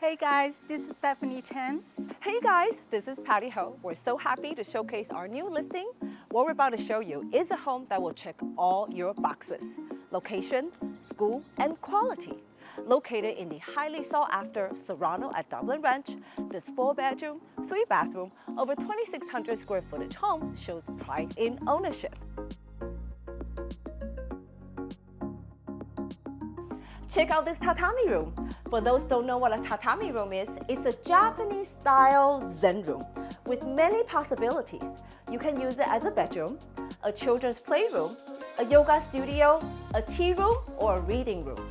Hey guys, this is Stephanie Chen. Hey guys, this is Patty Ho. We're so happy to showcase our new listing. What we're about to show you is a home that will check all your boxes: location, school, and quality. Located in the highly sought after Serrano at Dublin Ranch, this 4-bedroom, 3-bathroom, over 2,600 square footage home shows pride in ownership. Check out this tatami room. For those who don't know what a tatami room is, it's a Japanese-style Zen room with many possibilities. You can use it as a bedroom, a children's playroom, a yoga studio, a tea room, or a reading room.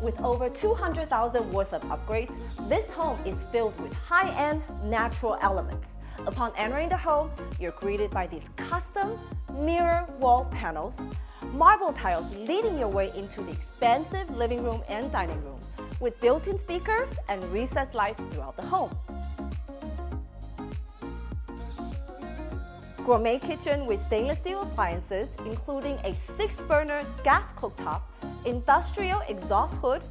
With over 200,000 worth of upgrades, this home is filled with high-end natural elements. Upon entering the home, you're greeted by these custom mirror wall panels, marble tiles leading your way into the expansive living room and dining room, with built-in speakers and recessed lights throughout the home. Gourmet kitchen with stainless steel appliances, including a 6-burner gas cooktop, industrial exhaust hood,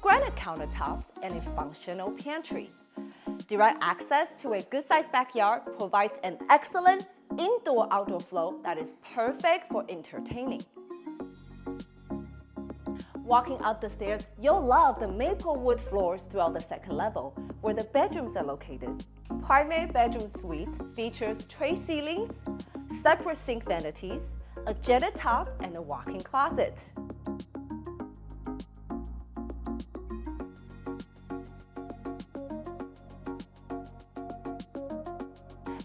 granite countertops, and a functional pantry. Direct access to a good-sized backyard provides an excellent indoor-outdoor flow that is perfect for entertaining. Walking up the stairs, you'll love the maple wood floors throughout the second level, where the bedrooms are located. Primary bedroom suite features tray ceilings, separate sink vanities, a jetted top, and a walk-in closet.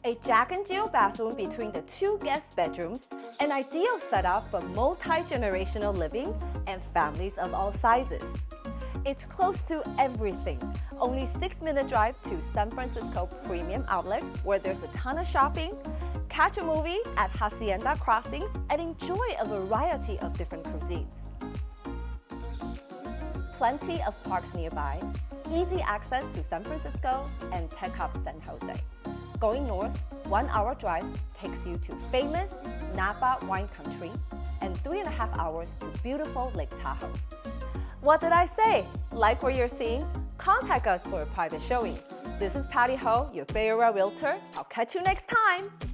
A Jack and Jill bathroom between the 2 guest bedrooms, an ideal setup for multi-generational living and families of all sizes. It's close to everything. Only 6-minute drive to San Francisco Premium Outlet, where there's a ton of shopping, catch a movie at Hacienda Crossings, and enjoy a variety of different cuisines. Plenty of parks nearby, easy access to San Francisco and Tech Hub San Jose. Going north, 1-hour drive takes you to famous Napa wine country and 3.5 hours to beautiful Lake Tahoe. What did I say? Like what you're seeing? Contact us for a private showing. This is Patty Ho, your Bay Area Realtor. I'll catch you next time.